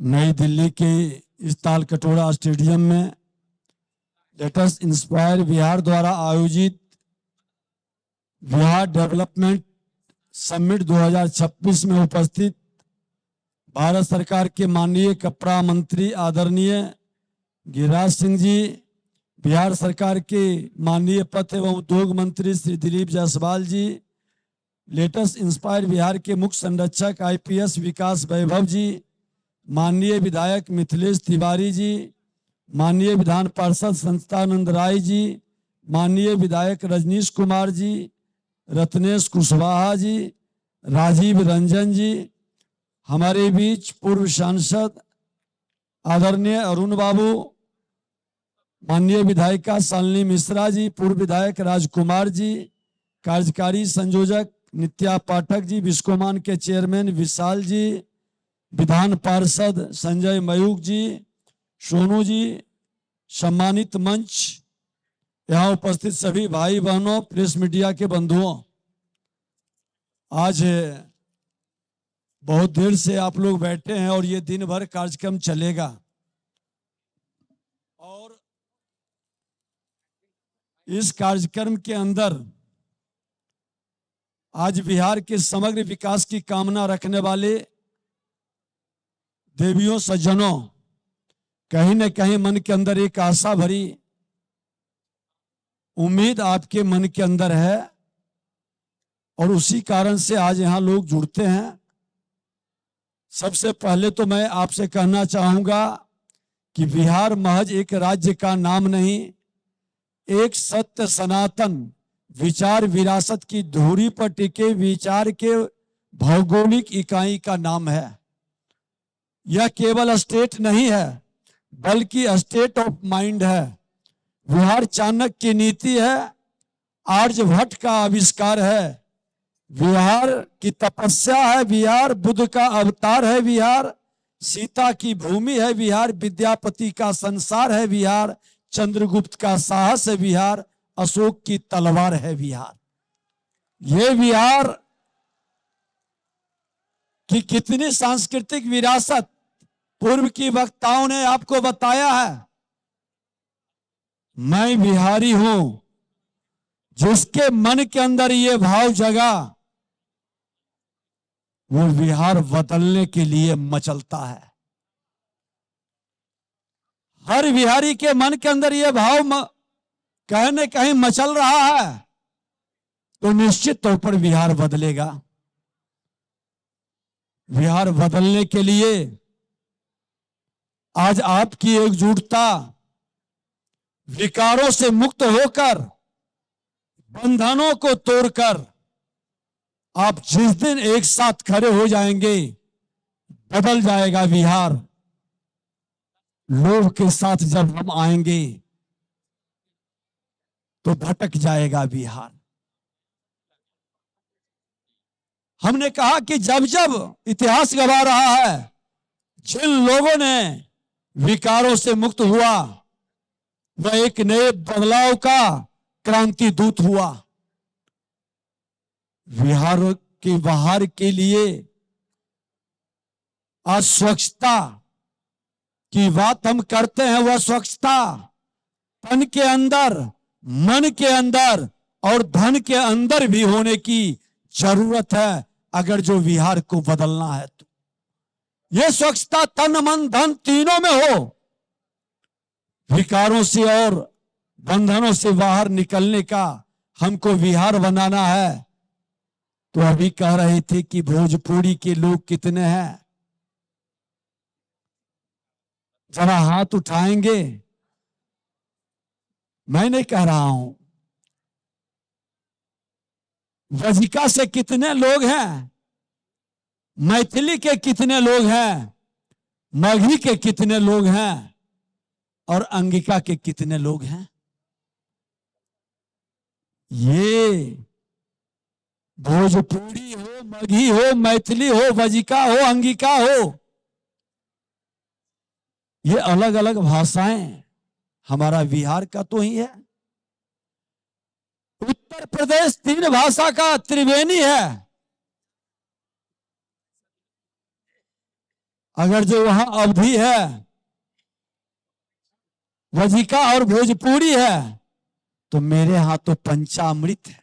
नई दिल्ली के इस तालकटोरा स्टेडियम में लेटेस्ट इंस्पायर बिहार द्वारा आयोजित बिहार डेवलपमेंट समिट 2026 में उपस्थित भारत सरकार के माननीय कपड़ा मंत्री आदरणीय गिरिराज सिंह जी, बिहार सरकार के माननीय पथ एवं उद्योग मंत्री श्री दिलीप जायसवाल जी, लेटेस्ट इंस्पायर बिहार के मुख्य संरक्षक आईपीएस विकास वैभव जी, माननीय विधायक मिथिलेश तिवारी जी, माननीय विधान पार्षद संस्थानंद राय जी, माननीय विधायक रजनीश कुमार जी, रत्नेश कुशवाहा जी, राजीव रंजन जी, हमारे बीच पूर्व सांसद आदरणीय अरुण बाबू, माननीय विधायिका शालिनी मिश्रा जी, पूर्व विधायक राजकुमार जी, कार्यकारी संयोजक नित्या पाठक जी, विश्वकोमान के चेयरमैन विशाल जी, विधान पार्षद संजय मयूख जी, सोनू जी, सम्मानित मंच, यहाँ उपस्थित सभी भाई बहनों, प्रेस मीडिया के बंधुओं, आज बहुत देर से आप लोग बैठे हैं और ये दिन भर कार्यक्रम चलेगा और इस कार्यक्रम के अंदर आज बिहार के समग्र विकास की कामना रखने वाले देवियों सज्जनों, कहीं न कहीं मन के अंदर एक आशा भरी उम्मीद आपके मन के अंदर है और उसी कारण से आज यहां लोग जुड़ते हैं। सबसे पहले तो मैं आपसे कहना चाहूंगा कि बिहार महज एक राज्य का नाम नहीं, एक सत्य सनातन विचार विरासत की धुरी पर टिके विचार के भौगोलिक इकाई का नाम है। यह केवल स्टेट नहीं है बल्कि स्टेट ऑफ माइंड है। बिहार चाणक्य की नीति है, आर्यभट्ट का आविष्कार है, बिहार की तपस्या है, बिहार बुद्ध का अवतार है, बिहार सीता की भूमि है, बिहार विद्यापति का संसार है, बिहार चंद्रगुप्त का साहस है, बिहार अशोक की तलवार है। बिहार ये बिहार की कितनी सांस्कृतिक विरासत पूर्व की वक्ताओं ने आपको बताया है। मैं बिहारी हूं, जिसके मन के अंदर ये भाव जगा वो बिहार बदलने के लिए मचलता है। हर बिहारी के मन के अंदर ये भाव कहीं न कहीं मचल रहा है तो निश्चित तौर पर बिहार बदलेगा। बिहार बदलने के लिए आज आपकी एकजुटता, विकारों से मुक्त होकर, बंधनों को तोड़कर आप जिस दिन एक साथ खड़े हो जाएंगे बदल जाएगा बिहार। लोभ के साथ जब हम आएंगे तो भटक जाएगा बिहार। हमने कहा कि जब जब इतिहास गवा रहा है, जिन लोगों ने विकारों से मुक्त हुआ वह एक नए बदलाव का क्रांति दूत हुआ। बिहार के बाहर के लिए आज स्वच्छता की बात हम करते हैं। वह स्वच्छता तन के अंदर, मन के अंदर और धन के अंदर भी होने की जरूरत है अगर जो बिहार को बदलना है तो। यह स्वच्छता तन मन धन तीनों में हो। विकारों से और बंधनों से बाहर निकलने का हमको बिहार बनाना है। तो अभी कह रहे थे कि भोजपुरी के लोग कितने हैं, जरा हाथ उठाएंगे। मैं नहीं कह रहा हूं। वजिका से कितने लोग हैं, मैथिली के कितने लोग हैं, मगही के कितने लोग हैं और अंगिका के कितने लोग हैं। ये भोजपुरी हो, मगही हो, मैथिली हो, वजिका हो, अंगिका हो, ये अलग अलग भाषाएं हमारा बिहार का तो ही है। उत्तर प्रदेश 3 भाषा का त्रिवेणी है। अगर जो वहां अवधी है, वजिका और भोजपुरी है, तो मेरे यहां तो पंचामृत है।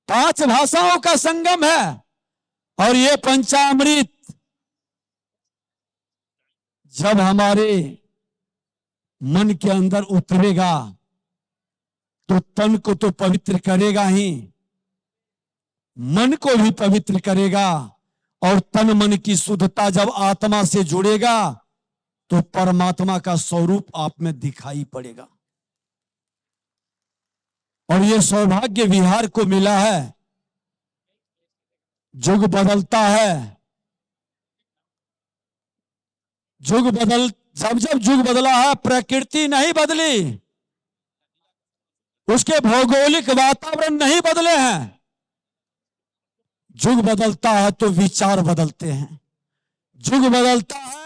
5 भाषाओं का संगम है और ये पंचामृत जब हमारे मन के अंदर उतरेगा तो तन को तो पवित्र करेगा ही, मन को भी पवित्र करेगा। और तन मन की शुद्धता जब आत्मा से जुड़ेगा तो परमात्मा का स्वरूप आप में दिखाई पड़ेगा। और ये सौभाग्य बिहार को मिला है। युग बदलता है, जब युग बदला है, प्रकृति नहीं बदली, उसके भौगोलिक वातावरण नहीं बदले हैं। युग बदलता है तो विचार बदलते हैं, युग बदलता है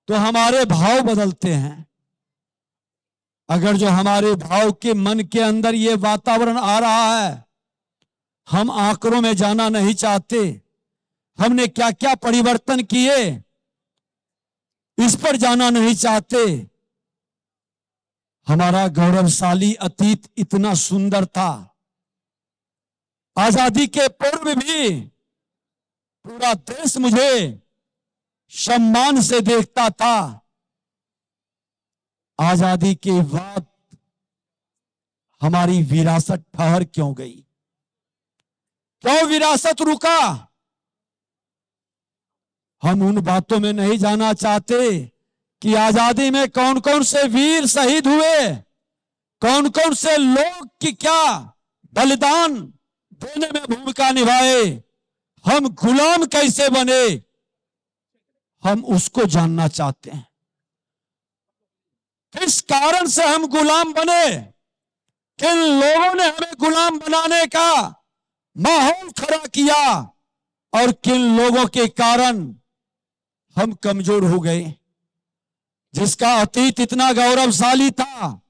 तो हमारे भाव बदलते हैं। अगर जो हमारे भाव के मन के अंदर ये वातावरण आ रहा है, हम आंकड़ों में जाना नहीं चाहते, हमने क्या क्या परिवर्तन किए इस पर जाना नहीं चाहते। हमारा गौरवशाली अतीत इतना सुंदर था, आजादी के पूर्व भी पूरा देश मुझे सम्मान से देखता था। आजादी के बाद हमारी विरासत ठहर क्यों गई? क्यों विरासत रुका? हम उन बातों में नहीं जाना चाहते कि आजादी में कौन कौन से वीर शहीद हुए, कौन कौन से लोग की क्या बलिदान देने में भूमिका निभाए, हम गुलाम कैसे बने, हम उसको जानना चाहते हैं। किस कारण से हम गुलाम बने, किन लोगों ने हमें गुलाम बनाने का माहौल खड़ा किया और किन लोगों के कारण हम कमजोर हो गए। जिसका अतीत इतना गौरवशाली था,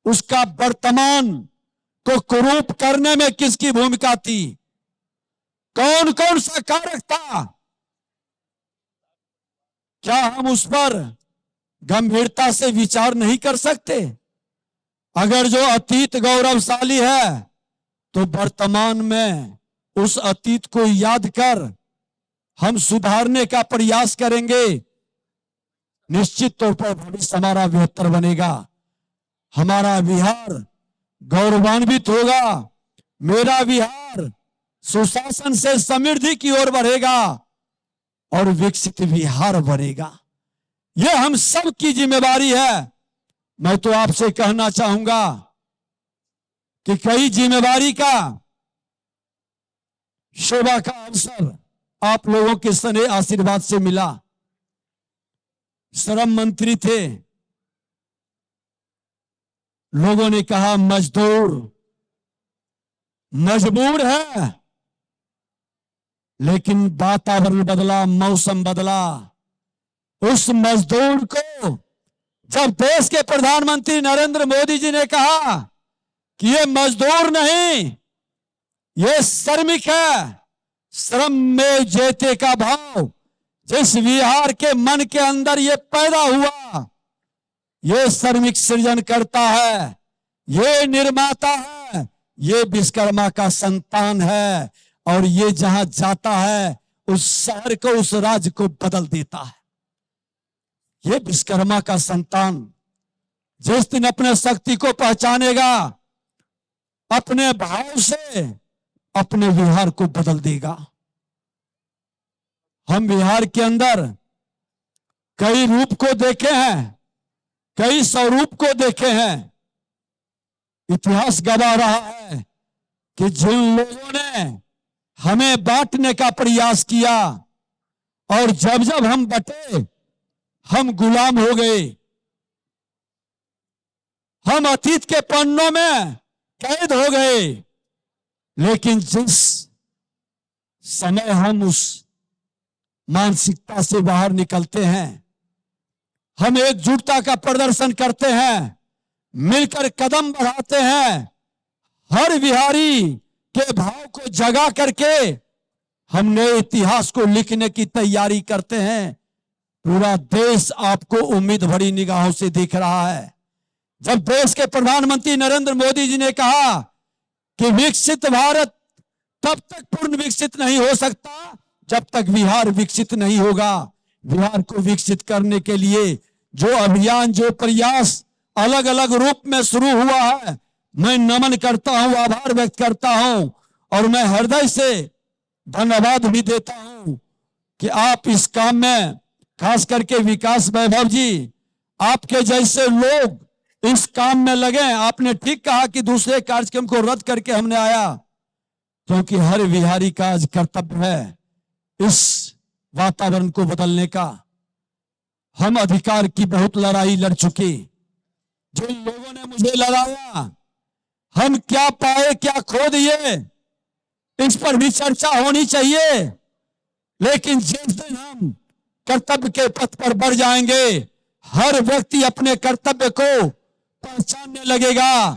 उसका वर्तमान को कुरूप करने में किसकी भूमिका थी? कौन कौन सा कारक था? क्या हम उस पर गंभीरता से विचार नहीं कर सकते? अगर जो अतीत गौरवशाली है तो वर्तमान में उस अतीत को याद कर हम सुधारने का प्रयास करेंगे, निश्चित तौर पर भविष्य हमारा बेहतर बनेगा। हमारा बिहार गौरवान्वित होगा, मेरा बिहार सुशासन से समृद्धि की ओर बढ़ेगा और विकसित बिहार बनेगा। यह हम सब की जिम्मेवारी है। मैं तो आपसे कहना चाहूंगा कि कई जिम्मेवारी का सेवा का अवसर आप लोगों के स्नेह आशीर्वाद से मिला। श्रम मंत्री थे, लोगों ने कहा मजदूर मजबूर है, लेकिन वातावरण बदला, मौसम बदला। उस मजदूर को जब देश के प्रधानमंत्री नरेंद्र मोदी जी ने कहा कि ये मजदूर नहीं, ये श्रमिक है, श्रम में जेते का भाव जिस बिहार के मन के अंदर ये पैदा हुआ, ये श्रमिक सृजन करता है, ये निर्माता है, ये विश्वकर्मा का संतान है और ये जहां जाता है उस शहर को, उस राज्य को बदल देता है। ये विश्वकर्मा का संतान जिस दिन अपने शक्ति को पहचानेगा, अपने भाव से अपने बिहार को बदल देगा। हम बिहार के अंदर कई रूप को देखे हैं, कई स्वरूप को देखे हैं। इतिहास गवाह रहा है कि जिन लोगों ने हमें बांटने का प्रयास किया और जब जब हम बटे हम गुलाम हो गए। हम अतीत के पन्नों में कैद हो गए। लेकिन जिस समय हम उस मानसिकता से बाहर निकलते हैं, हम एकजुटता का प्रदर्शन करते हैं, मिलकर कदम बढ़ाते हैं, हर बिहारी के भाव को जगा करके हम नए इतिहास को लिखने की तैयारी करते हैं। पूरा देश आपको उम्मीद भरी निगाहों से देख रहा है। जब देश के प्रधानमंत्री नरेंद्र मोदी जी ने कहा कि विकसित भारत तब तक पूर्ण विकसित नहीं हो सकता जब तक बिहार विकसित नहीं होगा। बिहार को विकसित करने के लिए जो अभियान, जो प्रयास अलग अलग रूप में शुरू हुआ है, मैं नमन करता हूं, आभार व्यक्त करता हूं और मैं हृदय से धन्यवाद भी देता हूं कि आप इस काम में, खास करके विकास वैभव जी, आपके जैसे लोग इस काम में लगे। आपने ठीक कहा कि दूसरे कार्यक्रम को रद्द करके हमने आया, क्योंकि हर बिहारी का आज कर्तव्य है इस वातावरण को बदलने का। हम अधिकार की बहुत लड़ाई लड़ चुके। जिन लोगों ने मुझे लड़ाया, हम क्या पाए क्या खो दिए, इस पर भी चर्चा होनी चाहिए। लेकिन जिस दिन हम कर्तव्य के पथ पर बढ़ जाएंगे, हर व्यक्ति अपने कर्तव्य को पहचानने लगेगा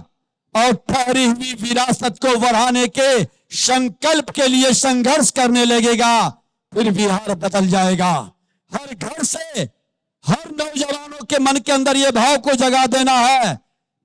और ठहरी हुई विरासत को बढ़ाने के संकल्प के लिए संघर्ष करने लगेगा। फिर बिहार बदल जाएगा। हर घर से, हर नौजवानों के मन के अंदर यह भाव को जगा देना है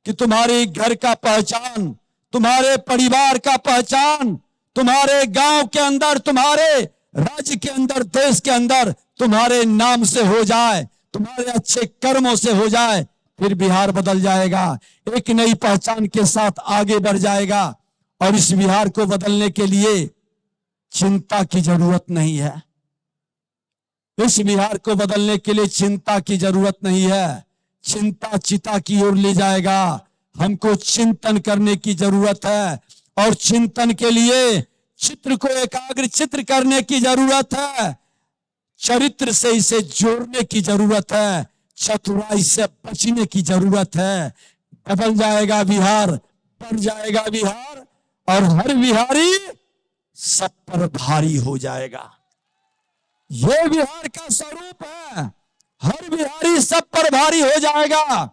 कि तुम्हारे घर का पहचान, तुम्हारे परिवार का पहचान, तुम्हारे गांव के अंदर, तुम्हारे राज्य के अंदर, देश के अंदर तुम्हारे नाम से हो जाए, तुम्हारे अच्छे कर्मों से हो जाए। फिर बिहार बदल जाएगा, एक नई पहचान के साथ आगे बढ़ जाएगा। और इस बिहार को बदलने के लिए चिंता की जरूरत नहीं है। इस बिहार को बदलने के लिए चिंता की जरूरत नहीं है। चिंता चिता की ओर ले जाएगा। हमको चिंतन करने की जरूरत है और चिंतन के लिए चित्र को एकाग्र चित्र करने की जरूरत है। चरित्र से इसे जोड़ने की जरूरत है। चतुराई से बचने की जरूरत है। बदल जाएगा बिहार, बढ़ जाएगा बिहार और हर बिहारी सब पर भारी हो जाएगा। ये बिहार का स्वरूप है। हर बिहारी सब पर भारी हो जाएगा।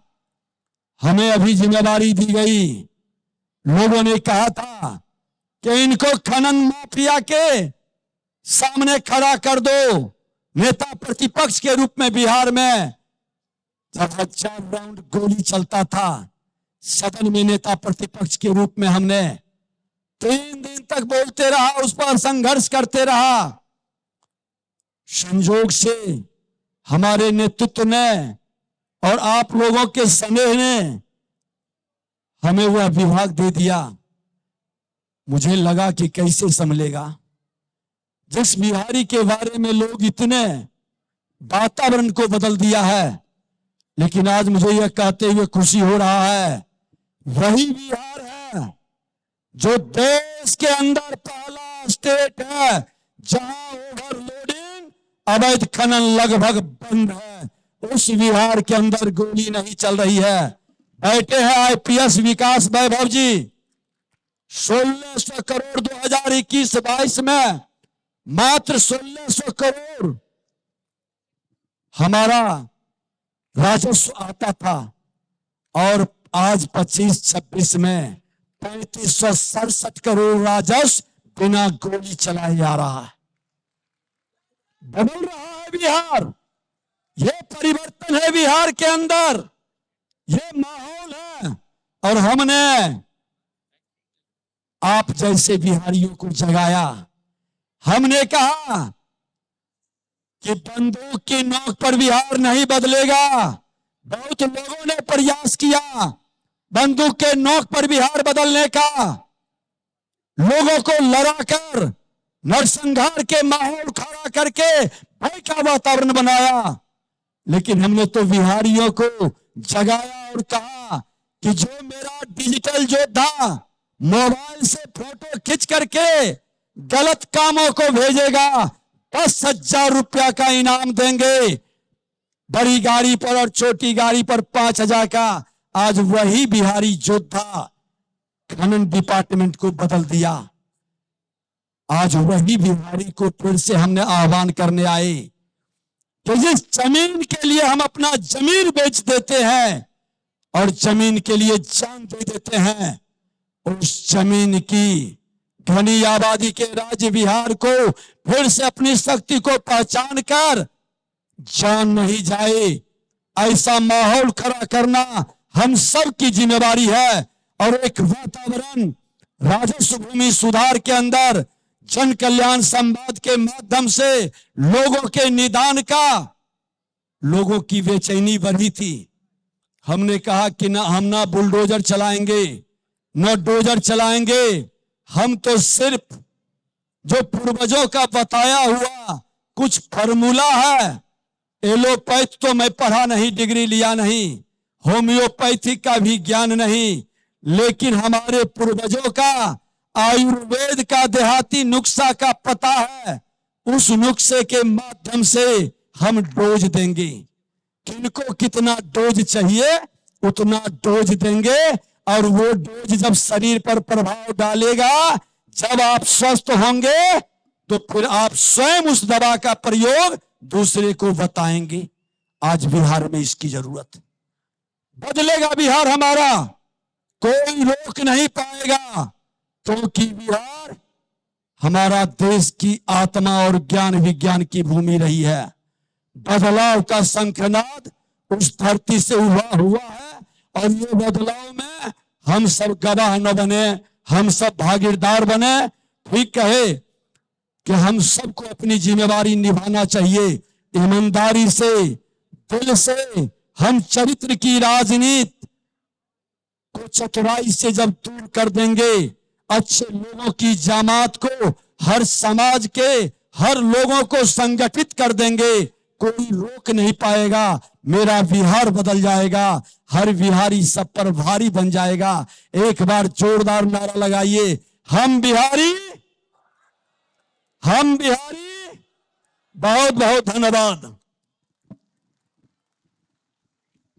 हमें अभी जिम्मेदारी दी गई। लोगों ने कहा था कि इनको खनन माफिया के सामने खड़ा कर दो। नेता प्रतिपक्ष के रूप में बिहार में जब 1000 राउंड गोली चलता था, सदन में नेता प्रतिपक्ष के रूप में हमने 3 दिन तक बोलते रहा, उस पर संघर्ष करते रहा। संजोग से हमारे नेतृत्व ने और आप लोगों के स्नेह ने हमें वह विभाग दे दिया। मुझे लगा कि कैसे संभलेगा। जिस बिहारी के बारे में लोग इतने वातावरण को बदल दिया है, लेकिन आज मुझे यह कहते हुए खुशी हो रहा है, वही बिहार है जो देश के अंदर पहला स्टेट है जहां ओवरलोडिंग, अवैध खनन लगभग बंद है। उस बिहार के अंदर गोली नहीं चल रही है। बैठे हैं आईपीएस विकास वैभव जी। 1600 करोड़ 2021-22 में मात्र 1600 करोड़ हमारा राजस्व आता था और आज 25-26 में 3567 करोड़ राजस्व बिना गोली चलाए जा रहा है। बदल रहा है बिहार। यह परिवर्तन है बिहार के अंदर, यह माहौल है। और हमने आप जैसे बिहारियों को जगाया। हमने कहा कि बंदूक की नोक पर बिहार नहीं बदलेगा। बहुत लोगों ने प्रयास किया बंदूक के नोक पर बिहार बदलने का, लोगों को लड़ाकर नरसंहार के माहौल खड़ा करके भय का वातावरण बनाया। लेकिन हमने तो बिहारियों को जगाया और कहा कि जो मेरा डिजिटल योद्धा मोबाइल से फोटो खींच करके गलत कामों को भेजेगा, 10,000 रुपया का इनाम देंगे। बड़ी गाड़ी पर और छोटी गाड़ी पर 5,000 का। आज वही बिहारी योद्धा खनन डिपार्टमेंट को बदल दिया। आज वही बिहारी को फिर से हमने आह्वान करने आए कि जिस जमीन के लिए हम अपना जमीन बेच देते हैं और जमीन के लिए जान दे देते हैं, उस जमीन की घनी आबादी के राज्य बिहार को फिर से अपनी शक्ति को पहचान कर जान नहीं जाए, ऐसा माहौल खड़ा करना हम सब की जिम्मेवारी है। और एक वातावरण राजस्व भूमि सुधार के अंदर जन कल्याण संवाद के माध्यम से लोगों के निदान का, लोगों की बेचैनी बढ़ी थी। हमने कहा कि ना हम ना बुलडोजर चलाएंगे, न डोजर चलाएंगे, हम तो सिर्फ जो पूर्वजों का बताया हुआ कुछ फार्मूला है। एलोपैथ तो मैं पढ़ा नहीं, डिग्री लिया नहीं, होम्योपैथी का भी ज्ञान नहीं, लेकिन हमारे पूर्वजों का आयुर्वेद का देहाती नुस्खा का पता है। उस नुस्खे के माध्यम से हम डोज देंगे, किनको कितना डोज चाहिए उतना डोज देंगे, और वो डोज जब शरीर पर प्रभाव डालेगा, जब आप स्वस्थ होंगे तो फिर आप स्वयं उस दवा का प्रयोग दूसरे को बताएंगे। आज बिहार में इसकी जरूरत है। बदलेगा बिहार हमारा, कोई रोक नहीं पाएगा, क्योंकि बिहार हमारा देश की आत्मा और ज्ञान विज्ञान की भूमि रही है। बदलाव का शंखनाद उस धरती से हुआ है, और ये बदलाव में हम सब गवाह न बने, हम सब भागीदार बने। ठीक कहे कि हम सबको अपनी जिम्मेवारी निभाना चाहिए, ईमानदारी से, दिल से। हम चरित्र की राजनीति को चतुराई से जब दूर कर देंगे, अच्छे लोगों की जमात को, हर समाज के हर लोगों को संगठित कर देंगे, कोई रोक नहीं पाएगा। मेरा बिहार बदल जाएगा, हर बिहारी सब पर भारी बन जाएगा। एक बार जोरदार नारा लगाइए, हम बिहारी, हम बिहारी। बहुत बहुत धन्यवाद।